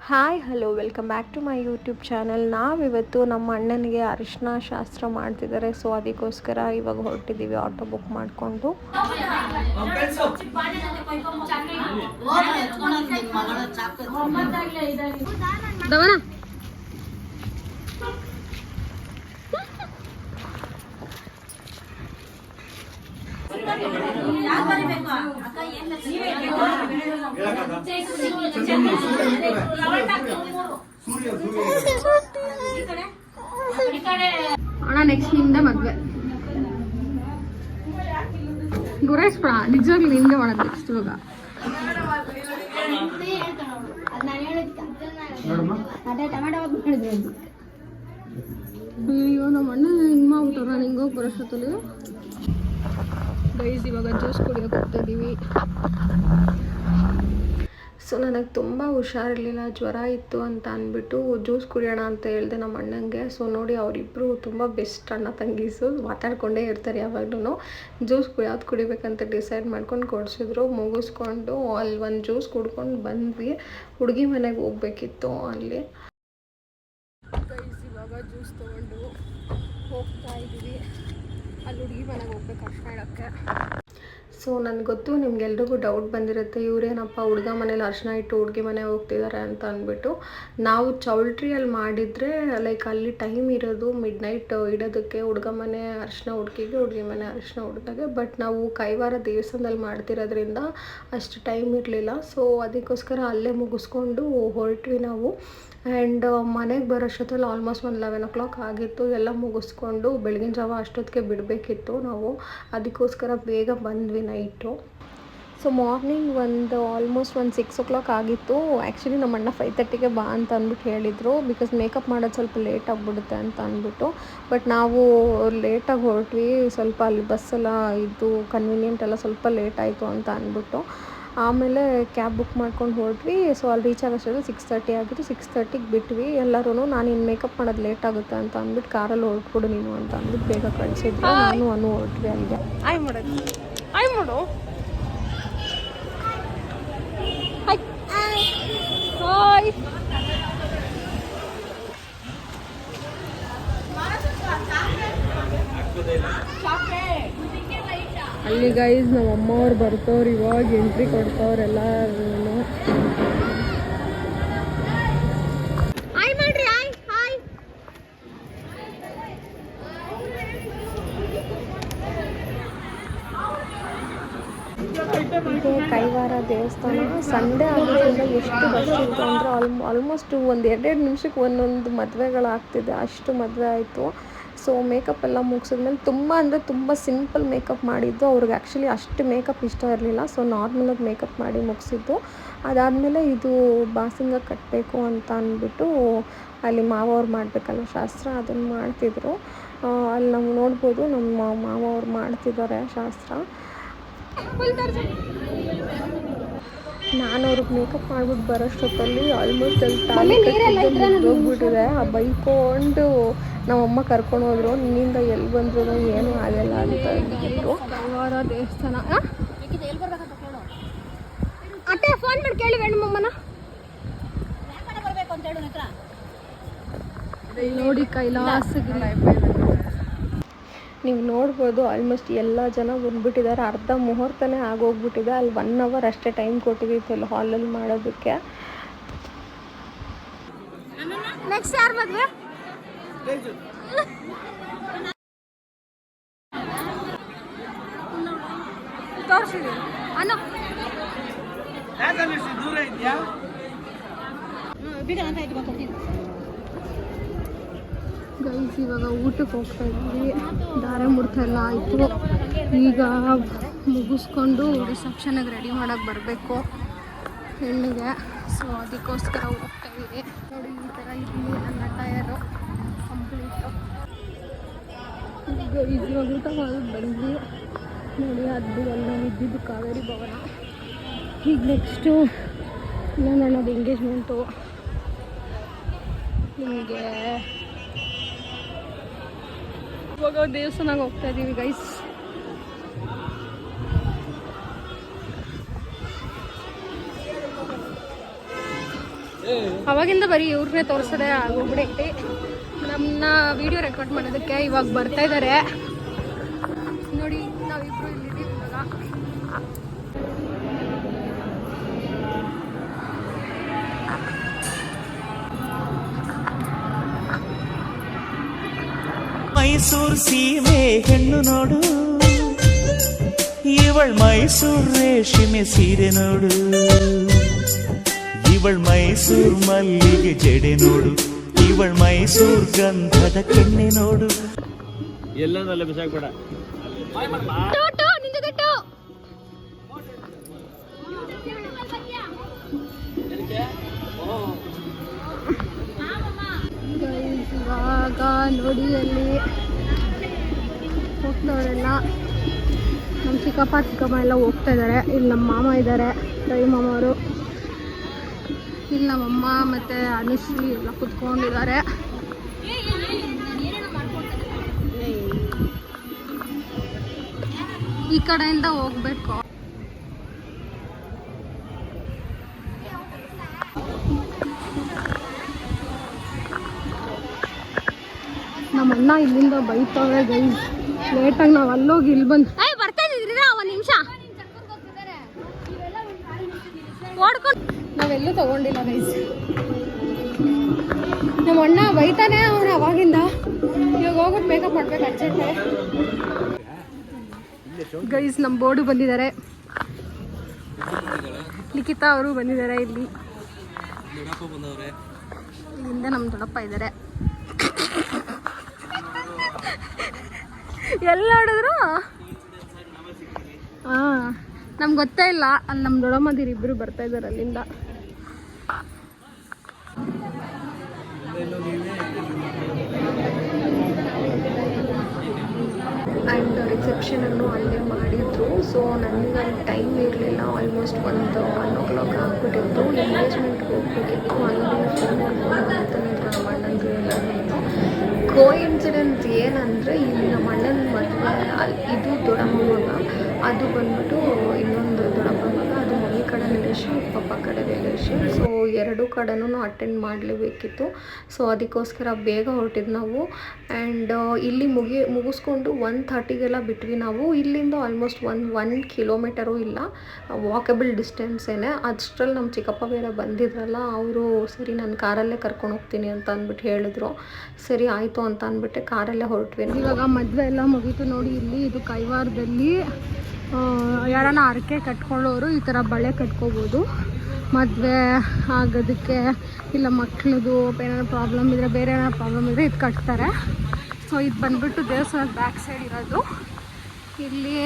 Hi hello welcome back to my YouTube channel. ನಾವಿವತ್ತು ನಮ್ಮ ಅಣ್ಣನಿಗೆ ಅರಿಶಿನ ಶಾಸ್ತ್ರ ಮಾಡ್ತಿದ್ದಾರೆ, ಸೊ ಅದಕ್ಕೋಸ್ಕರ ಇವಾಗ ಹೊರಟಿದ್ದೀವಿ ಆಟೋ ಬುಕ್ ಮಾಡಿಕೊಂಡು. ಅಣ್ಣ ನೆಕ್ಸ್ಟ್ ನಿಂದ ಮದ್ವೆ ಗುರೇಶ್ಪುರ ನಿಜವಾಗ್ಲೂ ನಿಂದೆ ಮಾಡೋದು ನೆಕ್ಸ್ಟ್ ಇವಾಗ. ಅಯ್ಯೋ ನಮ್ಮ ಅಣ್ಣ ಹಿಂಗ್ ಮಾಡ್ಬಿಟ್ಟಾರ. ಹಿಂಗೆ ಹೋಗಿ ಬರೋಷ್ಟೊತ್ತಲ್ಲಿ ಗೈಸ್ ಇವಾಗ ಜ್ಯೂಸ್ ಕುಡಿಯೋಕೆ ಹೋಗ್ತಾ ಇದ್ದೀವಿ. ಸೊ ನನಗೆ ತುಂಬ ಹುಷಾರಿರಲಿಲ್ಲ, ಜ್ವರ ಇತ್ತು ಅಂತ ಅಂದ್ಬಿಟ್ಟು ಜ್ಯೂಸ್ ಕುಡಿಯೋಣ ಅಂತ ಹೇಳಿದೆ ನಮ್ಮ ಅಣ್ಣಂಗೆ. ಸೊ ನೋಡಿ ಅವರಿಬ್ಬರು ತುಂಬ ಬೆಸ್ಟ್ ಅಣ್ಣ ತಂಗೀಸು, ಮಾತಾಡ್ಕೊಂಡೇ ಇರ್ತಾರೆ ಯಾವಾಗಲೂ. ಜ್ಯೂಸ್ ಯಾವ್ದು ಕುಡಿಬೇಕಂತ ಡಿಸೈಡ್ ಮಾಡ್ಕೊಂಡು ಕೊಡಿಸಿದ್ರು. ಮುಗಿಸ್ಕೊಂಡು ಅಲ್ಲಿ ಒಂದು ಜ್ಯೂಸ್ ಕುಡ್ಕೊಂಡು ಬಂದ್ವಿ. ಹುಡುಗಿ ಮನೆಗೆ ಹೋಗ್ಬೇಕಿತ್ತು ಅಲ್ಲಿ. ಇವಾಗ ಜ್ಯೂಸ್ ತೊಗೊಂಡು ಹೋಗ್ತಾ ಇದ್ದೀವಿ. ಅಲ್ಲಿ ಹುಡುಗಿ ಮನೆಗೆ ಹೋಗ್ಬೇಕು ಅರ್ಶನ ಇಡೋಕ್ಕೆ. ಸೊ ನನಗೆ ಗೊತ್ತು ನಿಮ್ಗೆಲ್ರಿಗೂ ಡೌಟ್ ಬಂದಿರುತ್ತೆ, ಇವರೇನಪ್ಪ ಹುಡುಗ ಮನೇಲಿ ಅರ್ಶನ ಇಟ್ಟು ಹುಡುಗಿ ಮನೆಗೆ ಹೋಗ್ತಿದ್ದಾರೆ ಅಂತ ಅಂದ್ಬಿಟ್ಟು. ನಾವು ಚೌಲ್ಟ್ರಿಯಲ್ಲಿ ಮಾಡಿದರೆ ಲೈಕ್ ಅಲ್ಲಿ ಟೈಮ್ ಇರೋದು ಮಿಡ್-ನೈಟ್ ಇಡೋದಕ್ಕೆ, ಹುಡುಗ ಮನೆ ಅರ್ಶನ ಹುಡುಗಿಗೆ, ಹುಡುಗಿ ಮನೆ ಅರ್ಶನ ಹುಡುಗಗೆ. ಬಟ್ ನಾವು ಕೈವಾರ ದೇವಸ್ಥಾನದಲ್ಲಿ ಮಾಡ್ತಿರೋದ್ರಿಂದ ಅಷ್ಟು ಟೈಮ್ ಇರಲಿಲ್ಲ. ಸೊ ಅದಕ್ಕೋಸ್ಕರ ಅಲ್ಲೇ ಮುಗಿಸ್ಕೊಂಡು ಹೊರಟ್ವಿ ನಾವು. ಆ್ಯಂಡ್ ಮನೆಗೆ ಬರೋಷ್ಟೊತ್ತಲ್ಲಿ ಆಲ್ಮೋಸ್ಟ್ 11 o'clock ಆಗಿತ್ತು. ಎಲ್ಲ ಮುಗಿಸ್ಕೊಂಡು ಬೆಳಗಿನ ಜಾವ ಅಷ್ಟೊತ್ತಿಗೆ ಬಿಡಬೇಕಿತ್ತು ನಾವು, ಅದಕ್ಕೋಸ್ಕರ ಬೇಗ ಬಂದ್ವಿ night. So morning almost 6 o'clock ಆಗಿತ್ತು. ಆ್ಯಕ್ಚುಲಿ ನಮ್ಮ ಅಣ್ಣ 5:30ಗೆ ಬಾ ಅಂತ ಅಂದ್ಬಿಟ್ಟು ಹೇಳಿದರು, ಬಿಕಾಸ್ ಮೇಕಪ್ ಮಾಡೋದು ಸ್ವಲ್ಪ ಲೇಟ್ ಆಗಿಬಿಡುತ್ತೆ ಅಂತ ಅಂದ್ಬಿಟ್ಟು. ಬಟ್ ನಾವು ಲೇಟಾಗಿ ಹೊರಟ್ವಿ, ಸ್ವಲ್ಪ ಅಲ್ಲಿ ಬಸ್ಸೆಲ್ಲ ಇದು ಕನ್ವೀನಿಯೆಂಟ್ ಎಲ್ಲ ಸ್ವಲ್ಪ ಲೇಟ್ ಆಯಿತು ಅಂತ ಅಂದ್ಬಿಟ್ಟು. ಆಮೇಲೆ ಕ್ಯಾಬ್ ಬುಕ್ ಮಾಡ್ಕೊಂಡು ಹೊರಟ್ವಿ. ಸೊ ಅಲ್ಲಿ ರೀಚ್ ಆಗೋಷ್ಟರಲ್ಲಿ 6:30 ಆಗಿತ್ತು. 6:30ಗೆ ಬಿಟ್ವಿ ಎಲ್ಲರೂ. ನಾನು ಇನ್ನು ಮೇಕಪ್ ಮಾಡೋದು ಲೇಟ್ ಆಗುತ್ತೆ ಅಂತ ಅಂದ್ಬಿಟ್ಟು ಕಾರಲ್ಲಿ ಹೊರಟ್ಬಿಡು ನೀನು ಅಂತ ಅಂದ್ಬಿಟ್ಟು ಬೇಗ ಕಳಿಸಿದ್ರು. ನಾನು ಹೊರಟ್ವಿ ಅಲ್ಲಿಗೆ. ಆಯ್ ಮಾಡೋದು ಆಯ್ ಮಾಡು. ಹಾಯ್ ಅಲ್ಲಿ ಗೈಸ್ ನಮ್ಮ ಅಮ್ಮವ್ರು ಬರ್ತವ್ರು, ಇವಾಗ ಎಂಟ್ರಿ ಕೊಡ್ತವ್ರು ಎಲ್ಲರೂ. ಇದು ಕೈವಾರ ದೇವಸ್ಥಾನ. ಸಂಡೇ ಆಗೋದ್ರಿಂದ ಎಷ್ಟು ರಶ್ ಇತ್ತು ಅಂದರೆ ಆಲ್ಮೋಸ್ಟ್ ಒಂದು 2 ನಿಮಿಷಕ್ಕೆ ಒಂದೊಂದು ಮದುವೆಗಳಾಗ್ತಿದೆ, ಅಷ್ಟು ಮದುವೆ ಆಯಿತು. ಸೊ ಮೇಕಪ್ ಎಲ್ಲ ಮುಗಿಸಿದ್ಮೇಲೆ ತುಂಬ ಸಿಂಪಲ್ ಮೇಕಪ್ ಮಾಡಿದ್ದು. ಅವ್ರಿಗೆ ಆ್ಯಕ್ಚುಲಿ ಅಷ್ಟು ಮೇಕಪ್ ಇಷ್ಟ ಇರಲಿಲ್ಲ. ಸೊ ನಾರ್ಮಲಾಗಿ ಮೇಕಪ್ ಮಾಡಿ ಮುಗಿಸಿದ್ದು. ಅದಾದಮೇಲೆ ಇದು ಬಾಸಿಂಗ ಕಟ್ಟಬೇಕು ಅಂತ ಅಂದ್ಬಿಟ್ಟು ಅಲ್ಲಿ ಮಾವವ್ರು ಮಾಡಬೇಕಲ್ಲ ಶಾಸ್ತ್ರ, ಅದನ್ನು ಮಾಡ್ತಿದ್ರು. ಅಲ್ಲಿ ನಾವು ನೋಡ್ಬೋದು ನಮ್ಮ ಮಾವವ್ರು ಮಾಡ್ತಿದ್ದಾರೆ ಶಾಸ್ತ್ರ. ನಾನು ಅವ್ರಿಗೆ ಮೇಕಪ್ ಮಾಡ್ಬಿಟ್ಟು ಬರೋಷ್ಟೊತ್ತಲ್ಲಿ ಆಲ್ಮೋಸ್ಟ್ ಅಲ್ಲಿ ತಾಳಿ ಹೋಗ್ಬಿಟ್ಟಿದೆ. ಆ ಬೈಕೊಂಡು ನಮ್ಮಮ್ಮ ಕರ್ಕೊಂಡು ಹೋದ್ರು. ನಿನ್ನಿಂದ ಎಲ್ಲಿ ಬಂದ್ರು ಏನೂ ಆಗಲ್ಲ ಅಂತ ಅಂದ್ಬಿಟ್ಟು. ಕೈವಾರ ದೇವಸ್ಥಾನ ಅತ್ತೆ ಫೋನ್ ಮಾಡಿ ಕೇಳಿ ವೇಣುಮಮ್ಮನ. ನೋಡಿ ಕೈಲಾಸಗಿರಿ ನೀವು ನೋಡ್ಬೋದು. ಆಲ್ಮೋಸ್ಟ್ ಎಲ್ಲ ಜನ ಬಂದ್ಬಿಟ್ಟಿದ್ದಾರೆ. ಅರ್ಧ ಮುಹೂರ್ತನೇ ಆಗೋಗ್ಬಿಟ್ಟಿದೆ. ಅಲ್ಲಿ 1 hour ಅಷ್ಟೇ ಟೈಮ್ ಕೊಟ್ಟಿದ್ದೀವಿ ಅಲ್ಲಿ ಹಾಲಲ್ಲಿ ಮಾಡೋದಕ್ಕೆ. ನೆಕ್ಸ್ಟ್ ಯಾರು ಮದುವೆ? ತೋರಿಸಿದೆ ಅನ್ನ ದೂರ ಇದೆಯಾ? ಗೈಸ್ ಇವಾಗ ಊಟಕ್ಕೆ ಹೋಗ್ತಾ ಇದ್ವಿ. ಧಾರೆ ಮುಹೂರ್ತ ಎಲ್ಲ ಆಯಿತು. ಈಗ ಮುಗಿಸ್ಕೊಂಡು ರಿಸೆಪ್ಷನ್ಗೆ ರೆಡಿ ಮಾಡೋಕ್ಕೆ ಬರಬೇಕು ಹೆಣ್ಣಿಗೆ. ಸೊ ಅದಕ್ಕೋಸ್ಕರ ಹೋಗ್ತಾ ಇದ್ದೀವಿ. ನೋಡಿ ಈ ಥರ ಇದ್ದೀನಿ ನನ್ನ ಟಯರು ಕಂಪ್ಲೀಟು. ಈಗ ಇವಾಗ ಊಟ ಮಾಡೋದು ಬಂದ್ವಿ. ನೋಡಿ ಅದು ಎಲ್ಲ ಇದ್ದಿದ್ದು ಕಾವೇರಿ ಭವನ. ಈಗ ನೆಕ್ಸ್ಟು ನನ್ನದು ಎಂಗೇಜ್ಮೆಂಟು. ನಿಮಗೆ ಇವಾಗ ದೇವಸ್ಥಾನಕ್ಕೆ ಹೋಗ್ತಾ ಇದ್ದೀವಿ ಗೈಸ್. ಅವಾಗಿಂದ ಬರೀ ಇವ್ರನ್ನೇ ತೋರಿಸೋದೇ ಆಗೋಗ್ಬಿಡೈತಿ. ನಮ್ಮನ್ನ ವಿಡಿಯೋ ರೆಕಾರ್ಡ್ ಮಾಡೋದಕ್ಕೆ ಇವಾಗ ಬರ್ತಾ ಇದ್ದಾರೆ ನೋಡಿ. ನಾವಿಬ್ರು ಇಲ್ಲಿದ್ದೀವಿ ಇವಾಗ. ಮೈಸೂರು ಸೀಮೆ ಹೆಣ್ಣು ನೋಡು, ಇವಳ್ ಮೈಸೂರು ರೇಷ್ಮೆ ಸೀರೆ ನೋಡು, ಇವಳ್ ಮೈಸೂರು ಮಲ್ಲಿಗೆ ಜಡೆ ನೋಡು, ಇವಳ್ ಮೈಸೂರು ಗಂಧದ ಕೆನ್ನೆ ನೋಡು. ಎಲ್ಲದಲ್ಲ ಬಿಸಾಕ್ಬೇಡ. ಇವಾಗ ನೋಡಿ ಅಲ್ಲಿ ಹೋಗ್ತವರೆಲ್ಲ ನಮ್ಮ ಚಿಕ್ಕಮ್ಮ ಎಲ್ಲ ಹೋಗ್ತಾ ಇದ್ದಾರೆ. ಇಲ್ಲಿ ನಮ್ಮ ಮಾಮ ಇದ್ದಾರೆ, ರವಿ ಮಾಮ ಅವರು. ಇಲ್ಲಿ ನಮ್ಮಮ್ಮ ಮತ್ತು ಅನುಶ್ರೀ ಎಲ್ಲ ಕುತ್ಕೊಂಡಿದ್ದಾರೆ. ಈ ಕಡೆಯಿಂದ ಹೋಗ್ಬೇಕು. ನಮ್ಮ ಅಣ್ಣ ಇಲ್ಲಿಂದ ಬೈತವ್ರೆ ಗೈಸ್. ಲೇಟಾಗಿ ನಾವು ಅಲ್ಲೋಗಿ ಇಲ್ಲಿ ಬಂದು ಬರ್ತಾ ಇದ್ರಿ ಒಂದು ನಿಮಿಷ ಓಡ್ಕೊಂಡು ನಾವೆಲ್ಲೂ ತಗೊಂಡಿಲ್ಲ ಗೈಸ್. ನಮ್ಮ ಅಣ್ಣ ಬೈತಾನೆ ಅವ್ರು ಅವಾಗಿಂದ. ಇವಾಗ ಹೋಗ್ಬಿಟ್ಟು ಮೇಕಪ್ ಮಾಡ್ಬೇಕು ಅನ್ಸುತ್ತೆ ಗೈಸ್. ನಮ್ಮ ಬೋರ್ಡು ಬಂದಿದ್ದಾರೆ, ಲಿಖಿತಾ ಅವರು ಬಂದಿದ್ದಾರೆ. ಇಲ್ಲಿ ಇಲ್ಲಿಂದ ನಮ್ಮ ದೊಡ್ಡಪ್ಪ ಇದ್ದಾರೆ. ಎಲ್ಲ ನೋಡಿದ್ರು ನಮ್ಗೆ ಗೊತ್ತೇ ಇಲ್ಲ. ಅಲ್ಲಿ ನಮ್ಮ ದೊಡ್ಡಮ್ಮದಿರು ಇಬ್ಬರು ಬರ್ತಾ ಇದ್ದಾರೆ ಅಲ್ಲಿಂದ. ಆ್ಯಂಡ್ ರಿಸೆಪ್ಷನನ್ನು ಅಲ್ಲೇ ಮಾಡಿದ್ರು. ಸೊ ನನಗೆ ಅಲ್ಲಿ ಟೈಮ್ ಇರಲಿಲ್ಲ. ಆಲ್ಮೋಸ್ಟ್ 1 o'clock ಆಗಿಬಿಟ್ಟಿತ್ತು. ಎಂಗೇಜ್ಮೆಂಟ್ಗೆ ಹೋಗ್ಬೇಕಿತ್ತು. ಅಲ್ಲಿ ಫೋನ್ ಮಾಡ್ತಾನೆ ಇದ್ರು ನಮ್ಮ ಅಣ್ಣಂದು ಎಲ್ಲರಿಗೂ. ಕೋಇನ್ಸಿಡೆನ್ಸ್ ಏನಂದರೆ ಇಲ್ಲಿ ನಮ್ಮ ಅಣ್ಣನ ಮದುವೆ ಇದು ದೊಡ್ಡಮ್ಮ ಮಗ, ಅದು ಬಂದ್ಬಿಟ್ಟು ಇನ್ನೊಂದು ದೊಡ್ಡಪ್ಪ ಮಗ, ಅದು ಮಮ್ಮಿ ಕಡೆ ರಿಲೇಷನ್, ಪಪ್ಪ ಕಡೆ ರಿಲೇಷನ್. ಸೊ ಎರಡೂ ಕಡೆನೂ ಅಟೆಂಡ್ ಮಾಡಲೇಬೇಕಿತ್ತು. ಸೊ ಅದಕ್ಕೋಸ್ಕರ ಬೇಗ ಹೊರಟಿದ್ದು ನಾವು. ಆ್ಯಂಡ್ ಇಲ್ಲಿ ಮುಗಿಸ್ಕೊಂಡು 1:30ಗೆಲ್ಲ ಬಿಟ್ವಿ ನಾವು. ಇಲ್ಲಿಂದ ಆಲ್ಮೋಸ್ಟ್ 1 ಕಿಲೋಮೀಟರು ಇಲ್ಲ, ವಾಕಬಲ್ ಡಿಸ್ಟೆನ್ಸೇನೆ. ಅಷ್ಟರಲ್ಲಿ ನಮ್ಮ ಚಿಕ್ಕಪ್ಪ ಬೇರೆ ಬಂದಿದ್ರಲ್ಲ, ಅವರು ಸರಿ ನಾನು ಕಾರಲ್ಲೇ ಕರ್ಕೊಂಡು ಹೋಗ್ತೀನಿ ಅಂತ ಅಂದ್ಬಿಟ್ಟು ಹೇಳಿದ್ರು. ಸರಿ ಆಯಿತು ಅಂತ ಅಂದ್ಬಿಟ್ಟೆ ಕಾರಲ್ಲೇ ಹೊರಟ್ವಿ. ಇವಾಗ ಮದುವೆ ಎಲ್ಲ ಮುಗೀತು ನೋಡಿ. ಇಲ್ಲಿ ಇದು ಕೈವಾರದಲ್ಲಿ ಯಾರನ್ನ ಹರಕೆ ಕಟ್ಕೊಳ್ಳೋರು ಈ ಥರ ಬಳೆ ಕಟ್ಕೋಬೋದು. ಮದುವೆ ಆಗೋದಕ್ಕೆ ಇಲ್ಲ ಮಕ್ಳದು ಏನಾದ್ರು ಪ್ರಾಬ್ಲಮ್ ಇದ್ದರೆ, ಬೇರೆ ಏನಾದ್ರು ಪ್ರಾಬ್ಲಮ್ ಇದ್ದರೆ ಇದು ಕಟ್ತಾರೆ. ಸೊ ಇದು ಬಂದ್ಬಿಟ್ಟು ದೇವಸ್ಥಾನದ ಬ್ಯಾಕ್ ಸೈಡ್ ಇರೋದು. ಇಲ್ಲಿ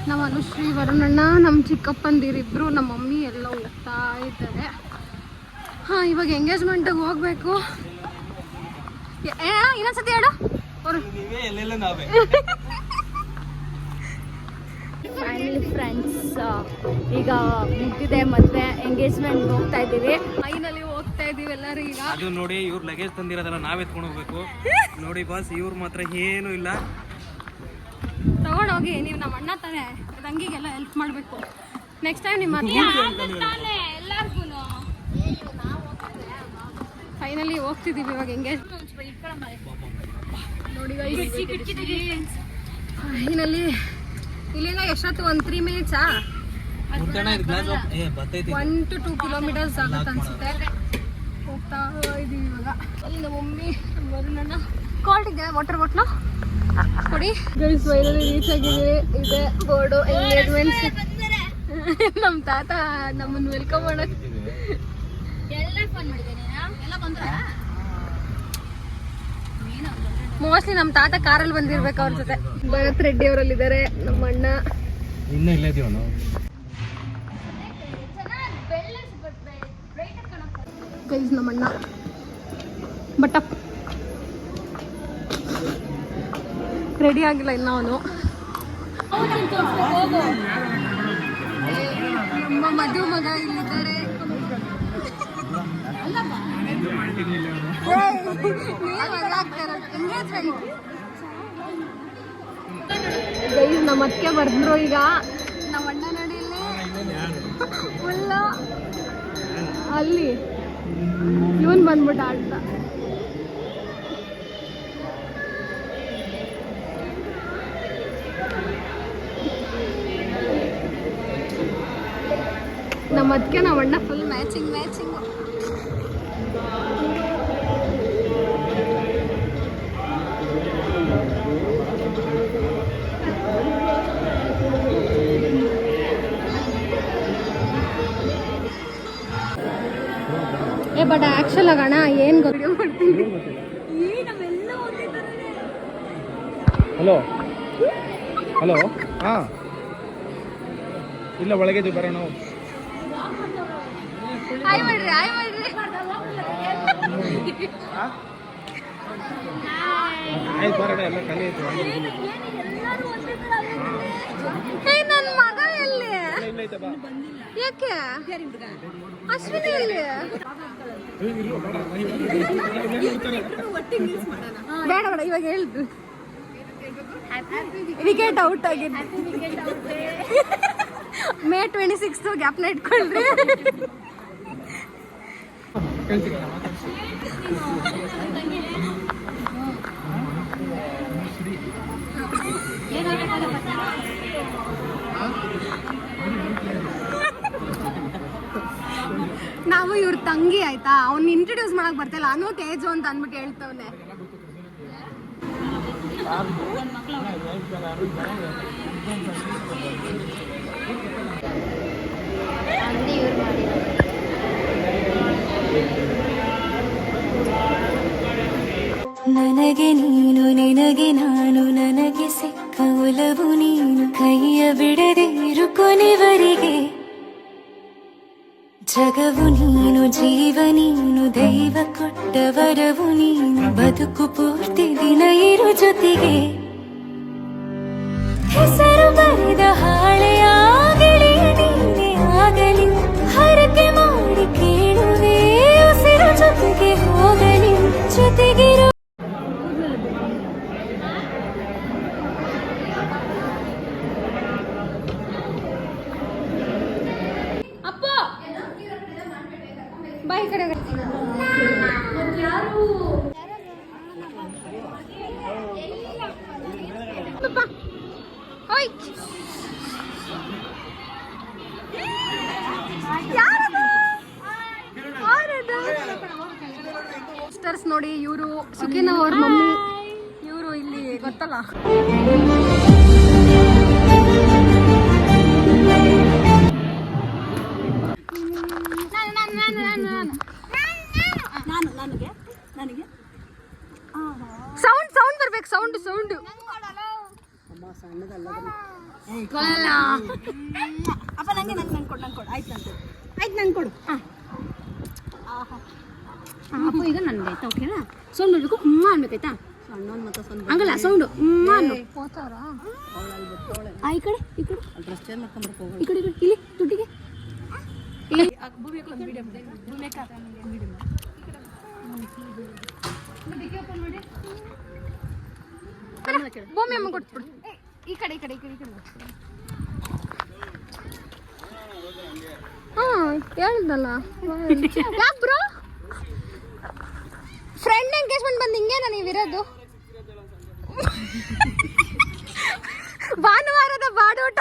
ನಮ್ಮ ಅನುಶ್ರೀ, ವರುಣಣ್ಣ, ನಮ್ಮ ಚಿಕ್ಕಪ್ಪಂದಿರಿಬ್ಬರು, ನಮ್ಮ ಮಮ್ಮಿ ಎಲ್ಲ ಹೋಗ್ತಾ ಇದ್ದಾರೆ. ಹಾಂ, ಇವಾಗ ಎಂಗೇಜ್ಮೆಂಟಿಗೆ ಹೋಗಬೇಕು. ಇನ್ನೊಂದ್ಸತಿ ಹೇಳು ಅವರು. ಫ್ಯಾಮಿಲಿ ಫ್ರೆಂಡ್ಸ್, ಈಗ ಮುಗಿದಿದೆ ಮದುವೆ, ಎಂಗೇಜ್ಮೆಂಟ್ ಹೋಗ್ತಾ ಇದ್ದೀವಿ. ಫೈನಲಿ ಹೋಗ್ತಾ ಇದೀವಿ ಎಲ್ಲರೂ. ಈಗ ಅದು ನೋಡಿ, ಇವ್ರು ಲಗೇಜ್ ತಂದಿರೋದಲ್ಲ ನಾವ್ ಎತ್ಕೊಂಡು ಹೋಗ್ಬೇಕು ನೋಡಿ ಬಾಸ್. ಇವ್ರು ಮಾತ್ರ ಏನು ಇಲ್ಲ, ತಗೊಂಡೋಗಿ. ನೀವು ನಮ್ಮ ಅಣ್ಣ ತಾನೇ, ತಂಗಿಗೆಲ್ಲ ಹೆಲ್ಪ್ ಮಾಡಬೇಕು. ನೆಕ್ಸ್ಟ್ ಟೈಮ್ ನಿಮ್ಮ ಎಲ್ಲರಿಗೂ. ಫೈನಲಿ ಹೋಗ್ತಿದ್ದೀವಿ ಇವಾಗ ಎಂಗೇಜ್ಮೆಂಟ್ ನೋಡಿ. ಫೈನಲಿ ಇಲ್ಲಿಂದ ಎಷ್ಟೊತ್ತು? 1-3 ಮಿನಿಟ್ಸಾ? 1 to 2 ಕಿಲೋಮೀಟರ್ಸ್ ಆಗುತ್ತೆ ಅನ್ಸುತ್ತೆ. ಹೋಗ್ತಾ ಇದೀವಿ ಇವಾಗ. ಅಲ್ಲಿ ನಮ್ಮ ಮಮ್ಮಿ, ವರುಣಣ್ಣ ಕಾಲ್ಟಿಗೆ ವಾಟರ್ ಬಾಟ್ಲು ಕೊಡಿ. ಗೈಸ್ ಫೈನಲಿ ರೀಚ್ ಆಗಿದ್ದೀವಿ. ಇದೆ ಬೋರ್ಡು, ಎಂಗೇಜ್ಮೆಂಟ್ಸ್. ನಮ್ಮ ತಾತ ನಮ್ಮನ್ನು ವೆಲ್ಕಮ್ ಮಾಡಕ್ ಮೋಸ್ಟ್ಲಿ ನಮ್ಮ ತಾತ ಕಾರಲ್ಲಿ ಬಂದಿರ್ಬೇಕು ಅವ್ರ ಜೊತೆ. ಭರತ್ ರೆಡ್ಡಿ ಅವರಲ್ಲಿದ್ದಾರೆ, ನಮ್ಮ ಅಣ್ಣ ಇನ್ನೂ ಇಲ್ಲೇ ಇದೀವ ನಾವು. ಗೈಸ್ ನಮ್ಮ ಅಣ್ಣ ಬಟ್ಟಪ್ಪ ರೆಡಿ ಆಗಿಲ್ಲ ಇನ್ನು ಅವನು. ನಮ್ಮ ಮದುವೆ ಮಗ ಇಲ್ಲಿದ್ದಾರೆ. ಗೈಸ್ ನಮ್ಮ ಅತ್ತಿಗೆ ಬರ್ದ್ರು. ಈಗ ನಮ್ಮ ಅಣ್ಣ ನೋಡಿ ಇಲ್ಲಿ ಫುಲ್ಲ ಅಲ್ಲಿ ಬಂದ್ಬಿಟ್ಟು ಆಡ್ತ. ನಮ್ಮ ಅದಕ್ಕೆ ನಾವು ಅಣ್ಣ ಫುಲ್ ಮ್ಯಾಚಿಂಗ್. ಬಟ್ ಆ್ಯಕ್ಚುಲ್ ಆಗೋಣ ಏನು ವಿಡಿಯೋ ಮಾಡ್ತೀನಿ. ಹಲೋ ಹಾಂ ಇಲ್ಲ ಒಳಗೆ ಬರೋಣ. ಹಾಯ್ ಮಾಡ್ರಿ ಆಯ್ತು ಬರೋಣ, ಎಲ್ಲ ಖಾಲಿ ಆಯ್ತು. ನನ್ನ ಮಗ ಎಲ್ಲಿ? ಯಾಕೆ ಅಶ್ವಿನಿ ಎಲ್ಲಿ? ಬೇಡ ಇವಾಗ ಹೇಳಿದ್ರು ವಿಕೆಟ್ ಔಟ್ ಆಗಿದೆ. May 26 ಗ್ಯಾಪ್ನ ಇಟ್ಕೊಳ್ರಿ. ನಾವು ಇವ್ರ ತಂಗಿ ಆಯ್ತಾ, ಅವ್ನ ಇಂಟ್ರೊಡ್ಯೂಸ್ ಮಾಡಕ್ ಬರ್ತಿಲ್ಲ. ಅನು ತೇಜು ಅಂತ ಅಂದ್ಬಿಟ್ಟು ಹೇಳ್ತವ್ನೆ. ನನಗೆ ನೀನು ನಿನಗೆ ನಾನು, ನನಗೆ ಸಿಕ್ಕ ಒಲವು ನೀನು, ಕೈಯ ಬಿಡದೆ ಇರು ಕೊನೆವರೆಗೆ. ಜಗವು ನೀನು, ಜೀವ ನೀನು, ದೈವ ಕೊಟ್ಟ ವರವು ನೀನು, ಬದುಕು ಪೂರ್ತಿ ದಿನ ಇರು ಜೊತೆಗೆ. ಹೆಸರು ಬರೆದ ಹಾಳೆಯಾಗಲಿ ನೀನೆ ಆಗಲಿ, ಹರಕೆ ಮಾಡಿ ಕೇಳುವೆ ಉಸಿರು ಜೊತೆಗೆ ಹೋಗಲಿ, ಜೊತೆಗಿರು. ಬಾಯ್ ಕಡೆ ಸಿಸ್ಟರ್ಸ್ ನೋಡಿ, ಇವರು ಸುಖಿನ ಅವ್ರ ಮಮ್ಮಿ, ಇವರು ಇಲ್ಲಿ ಗೊತ್ತಲ್ಲ. ಸೌಂಡ್ ಬರ್ಬೇಕು, ಸೌಂಡ್ ಅಪ್ಪ ನಂಗೆ ಕೊಡು. ಆಯ್ತು ನಂಗೆ ಕೊಡು. ಅಪ್ಪ ಈಗ ನನಗೆ ಆಯ್ತಾ? ಓಕೆನಾ? ಸೌಂಡ್ ಮಾಡಬೇಕು, ಅನ್ಬೇಕಾಯ್ತಾ? ಹಂಗಲ್ಲ ಸೌಂಡು ಈ ಕಡೆ ಇಲ್ಲಿ ದುಡ್ಡಿಗೆ ಭೂಮಿ ಅಮ್ಮ ಕೊಟ್ಬಿಡು. ಈ ಕಡೆ ಹೇಳ್ದಲ್ಲ. ಯಾಕೆ ಬ್ರೋ ಫ್ರೆಂಡ್ ಎಂಗೇಜ್ಮೆಂಟ್ ಬಂದು ಹಿಂಗೇನಾ ನೀವಿರೋದು? ಭಾನುವಾರದ ಬಾಡೋಟ.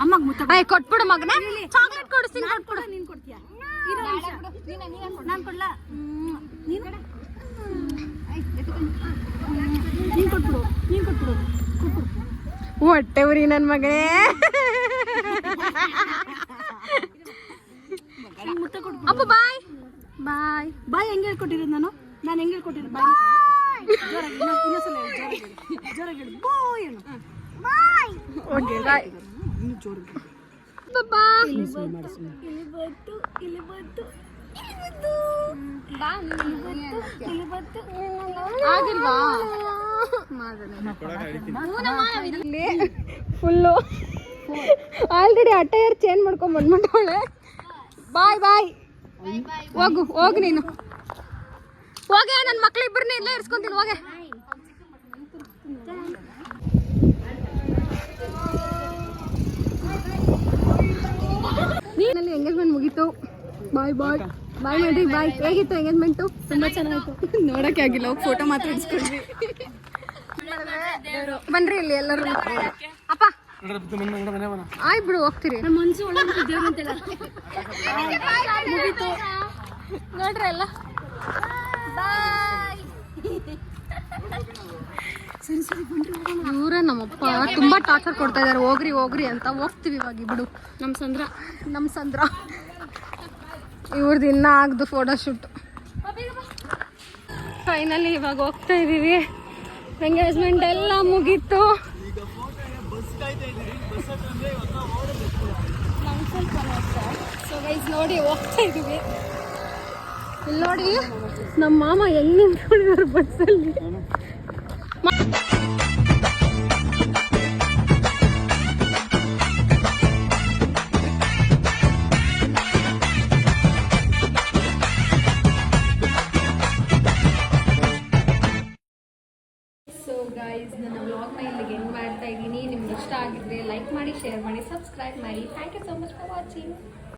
ಅಮ್ಮಗೆ ಮುತ್ತ ಕೊಟ್ಬಿಡು ಮಗನ. ಚಾಕ್ಲೇಟ್ ಕೊಡಿಸ್ತೀನಿ, ಕೊಟ್ಬಿಡು. ನೀನು ಕೊಡ್ತೀಯಾ? ನಾನು ಕೊಡ್ಲಾ? ನೀನು ಕೊಟ್ಬಿಡು. ಹೊಟ್ಟೆ ಉರಿ ನನ್ನ ಮಗನೇ. ಅಪ್ಪ ಬಾಯ್. ಹೆಂಗೆ ಹೇಳ್ಕೊಟ್ಟಿರೋದು? ನಾನು ಹೆಂಗೆ ಹೇಳ್ಕೊಟ್ಟಿರೋದು? ಜೋರಾಗಿ ಹೇಳು. ಬಾಯ್. Okay bye. ಆಗಿಲ್ವಾ? ಫುಲ್ಲು ಆಲ್ರೆಡಿ ಅಟೈರ್ ಚೇಂಜ್ ಮಾಡ್ಕೊಂಡ್ ಬಂದ್ಬಿಟ್ಟವಳೆ. ಬಾಯ್. ಹೋಗು ನೀನು. ಹೋಗೆ, ನನ್ನ ಮಕ್ಳಿಬ್ಬರನ್ನ ಇಲ್ಲೇ ಇರ್ಸ್ಕೊಂತೀನಿ. ಹೋಗೆ. ನಲ್ಲಿ ಎಂಗೇಜ್ಮೆಂಟ್ ಮುಗೀತು. ಬಾಯ್ ಬಾಯ್ ಬಾಯ್ ಮಾಡಿ ಬಾಯ್. ಹೇಗಿತ್ತು ಎಂಗೇಜ್ಮೆಂಟು? ತುಂಬ ಚೆನ್ನಾಗಿತ್ತು. ನೋಡೋಕ್ಕೆ ಆಗಿಲ್ಲ, ಹೋಗಿ ಫೋಟೋ ಮಾತ್ರ ಇಡ್ಸ್ಕೊಂಡ್ವಿ. ಬನ್ರಿ ಇಲ್ಲಿ ಎಲ್ಲರೂ. ಅಪ್ಪ ಆಯ್ ಬಿಡು, ಹೋಗ್ತೀರಿ. ನೋಡ್ರಿ ಎಲ್ಲ. ಇವರೇ ನಮ್ಮಪ್ಪ ತುಂಬಾ ಟಾರ್ಚರ್ ಕೊಡ್ತಾ ಇದಾರೆ, ಹೋಗ್ರಿ ಹೋಗ್ರಿ ಅಂತ. ಹೋಗ್ತೀವಿ ಇವಾಗ ಬಿಡು. ನಮ್ಮ ಸಂದ್ರ ಇವ್ರದ್ದು ಇನ್ನ ಆಗ್ದು ಫೋಟೋ ಶೂಟ್. ಫೈನಲಿ ಇವಾಗ ಹೋಗ್ತಾ ಇದೀವಿ. ಎಂಗೇಜ್ಮೆಂಟ್ ಎಲ್ಲ ಮುಗೀತು. ಸೊ ಗೈಸ್ ನೋಡಿ ಹೋಗ್ತಾ ಇದೀವಿ. ಇಲ್ಲಿ ನೋಡಿ ನಮ್ಮ ಮಾಮ ಹೆಂಗ್ ನಿಂತ್ಕೊಂಡಿದ್ದಾರೆ ಬಸ್ಸಲ್ಲಿ. ಸೊ ಗೈಸ್, ನನ್ನ ವ್ಲಾಗ್ನ ಇಲ್ಲಿಗೆ ಎಂಡ್ ಮಾಡ್ತಾ ಇದ್ದೀನಿ. ನಿಮ್ಗೆ ಇಷ್ಟ ಆಗಿದ್ರೆ ಲೈಕ್ ಮಾಡಿ, ಶೇರ್ ಮಾಡಿ, ಸಬ್ಸ್ಕ್ರೈಬ್ ಮಾಡಿ. Thank you so much for watching.